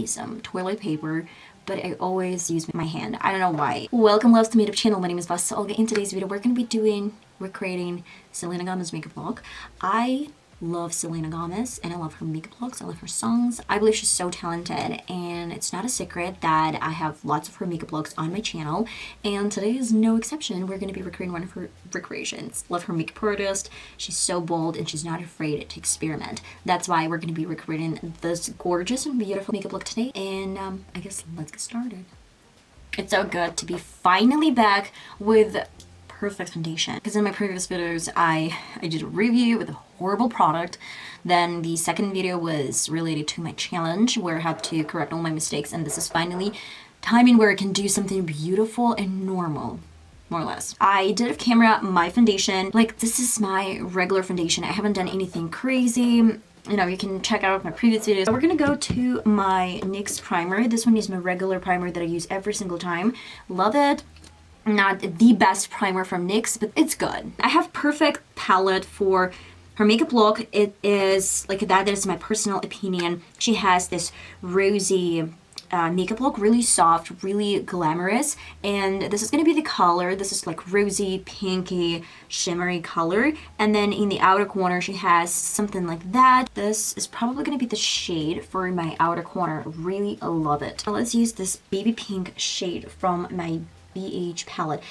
some toilet paper, but I always use my hand. I don't know why. Welcome loves to my YouTube channel. My name is VassaOlga. In today's video, we're going to be recreating Selena Gomez makeup look. I love Selena Gomez and I love her makeup looks. I love her songs. I believe she's so talented, and it's not a secret that I have lots of her makeup looks on my channel, and today is no exception. We're going to be recreating one of her recreations. Love her makeup artist. She's so bold and she's not afraid to experiment. That's why we're going to be recreating this gorgeous and beautiful makeup look today, and I guess let's get started. It's so good to be finally back with perfect foundation, because in my previous videos I did a review with a horrible product. Then the second video was related to my challenge where I had to correct all my mistakes, and this is finally timing where I can do something beautiful and normal, more or less. I did off camera my foundation. Like, this is my regular foundation. I haven't done anything crazy. You know, you can check out my previous videos. We're gonna go to my NYX primer. This one is my regular primer that I use every single time. Love it. Not the best primer from NYX, but it's good. I have perfect palette for her makeup look. It is like that is my personal opinion. She has this rosy makeup look, really soft, really glamorous, and this is going to be the color. This is like rosy, pinky, shimmery color, and then in the outer corner she has something like that. This is probably going to be the shade for my outer corner. Really love it. Now let's use this baby pink shade from my BH palette.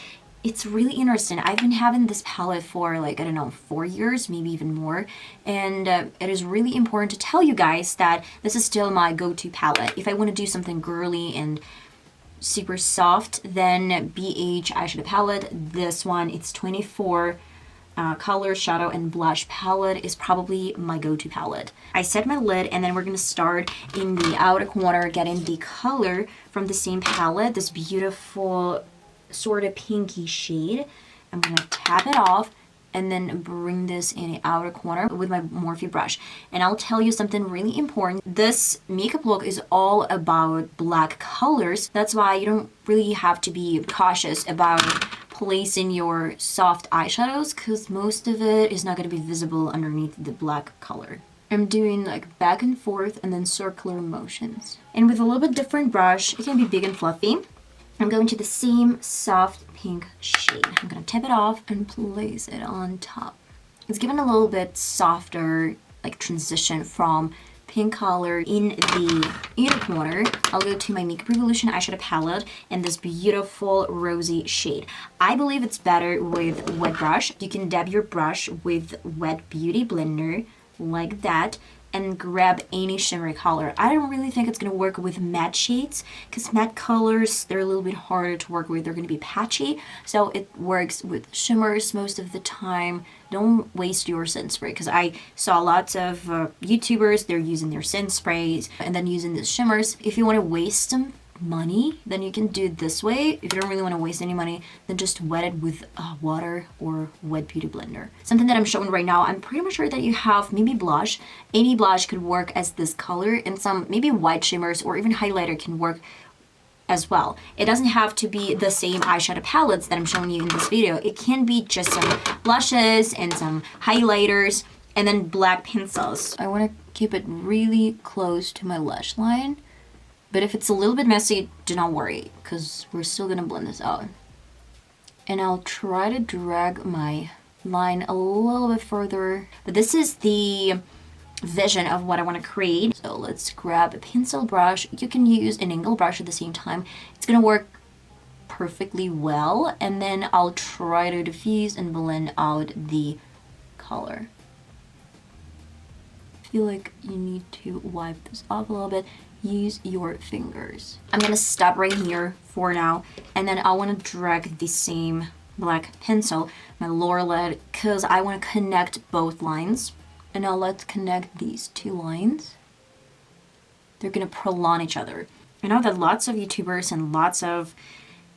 It's really interesting. I've been having this palette for like, I don't know, 4 years, maybe even more, and it is really important to tell you guys that this is still my go-to palette. If I want to do something girly and super soft, then BH eyeshadow palette, this one, it's 24 color shadow and blush palette, is probably my go-to palette. I set my lid, and then we're gonna start in the outer corner getting the color from the same palette, this beautiful sort of pinky shade. I'm gonna tap it off and then bring this in the outer corner with my Morphe brush. And I'll tell you something really important. This makeup look is all about black colors. That's why you don't really have to be cautious about placing your soft eyeshadows, because most of it is not going to be visible underneath the black color. I'm doing like back and forth and then circular motions. And with a little bit different brush, it can be big and fluffy. I'm going to the same soft pink shade. I'm going to tap it off and place it on top. It's given a little bit softer like transition from pink color in the inner corner. I'll go to my Makeup Revolution eyeshadow palette and this beautiful rosy shade. I believe it's better with wet brush. You can dab your brush with Wet Beauty Blender like that and grab any shimmery color. I don't really think it's going to work with matte shades, because matte colors, they're a little bit harder to work with. They're going to be patchy, so it works with shimmers most of the time. Don't waste your scent spray, because I saw lots of YouTubers, they're using their scent sprays and then using these shimmers. If you want to waste some money, then you can do it this way. If you don't really want to waste any money, then just wet it with water or Wet Beauty Blender. Something that I'm showing right now, I'm pretty much sure that you have maybe blush. Any blush could work as this color, and some maybe white shimmers or even highlighter can work as well. It doesn't have to be the same eyeshadow palettes that I'm showing you in this video. It can be just some blushes and some highlighters and then black pencils. I want to keep it really close to my lash line. But if it's a little bit messy, do not worry, because we're still gonna blend this out. And I'll try to drag my line a little bit further. But this is the vision of what I want to create. So let's grab a pencil brush. You can use an angle brush at the same time. It's gonna work perfectly well. And then I'll try to diffuse and blend out the color. I feel like you need to wipe this off a little bit. Use your fingers. I'm gonna stop right here for now, and then I want to drag the same black pencil, my lower lid, because I want to connect both lines. And now let's connect these two lines. They're gonna pull on each other. I know that lots of YouTubers and lots of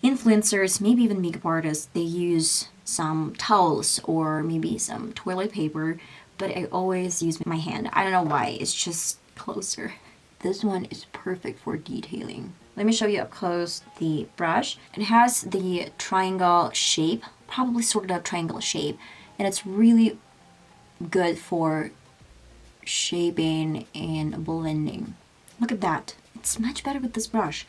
influencers, maybe even makeup artists, they use some towels or maybe some toilet paper, but I always use my hand. I don't know why, it's just closer. This one is perfect for detailing. Let me show you up close the brush. It has the triangle shape, probably sort of triangle shape, and it's really good for shaping and blending. Look at that. it's much better with this brush.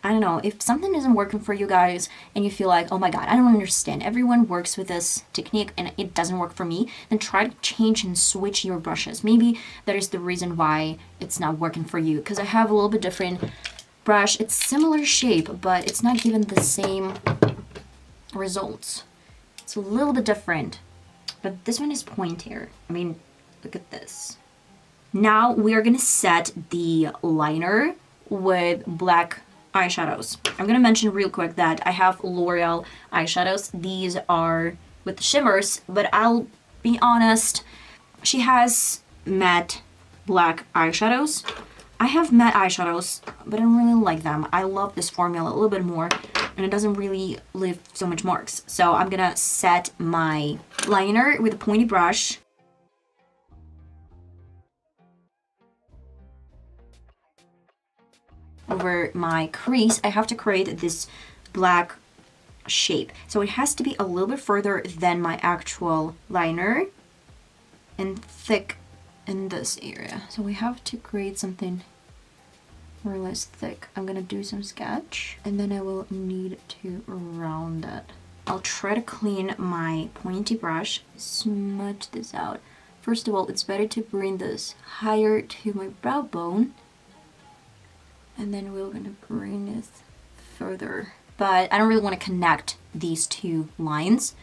I don't know, if something isn't working for you guys and you feel like, oh my god, I don't understand, everyone works with this technique and it doesn't work for me, then try to change and switch your brushes. Maybe that is the reason why it's not working for you, because I have a little bit different brush. It's similar shape, but it's not giving the same results. It's a little bit different, but this one is pointier. I mean, look at this. Now we are gonna set the liner with black eyeshadows. I'm gonna mention real quick that I have L'Oreal eyeshadows. These are with the shimmers, but I'll be honest, she has matte black eyeshadows. I have matte eyeshadows, but I don't really like them. I love this formula a little bit more, and it doesn't really leave so much marks. So I'm gonna set my liner with a pointy brush. Over my crease, I have to create this black shape. So it has to be a little bit further than my actual liner and thick in this area. So we have to create something more or less thick. I'm gonna do some sketch and then I will need to round it. I'll try to clean my pointy brush, smudge this out. First of all, it's better to bring this higher to my brow bone. And then we're gonna bring it further. But I don't really want to connect these two lines.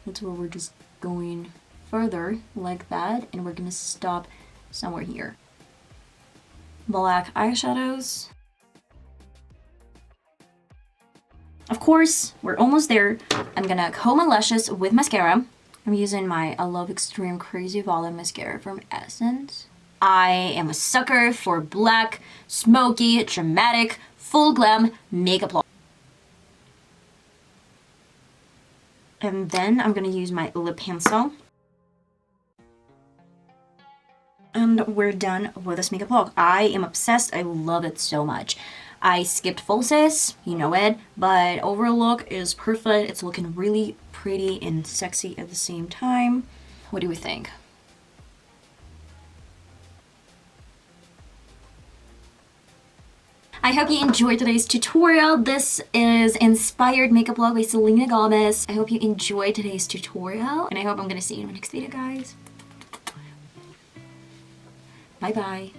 That's where we're just going further like that. And we're gonna stop somewhere here. Black eyeshadows. Of course, we're almost there. I'm gonna comb my lashes with mascara. I'm using my I Love Extreme Crazy Volume mascara from Essence. I am a sucker for black, smoky, dramatic, full glam makeup look. And then I'm gonna use my lip pencil. And we're done with this makeup look. I am obsessed. I love it so much. I skipped falsies, you know it, but overall look is perfect. It's looking really pretty and sexy at the same time. What do we think? I hope you enjoyed today's tutorial. This is inspired makeup look by Selena Gomez. I hope you enjoyed today's tutorial, and I hope I'm gonna see you in my next video, guys. Bye bye.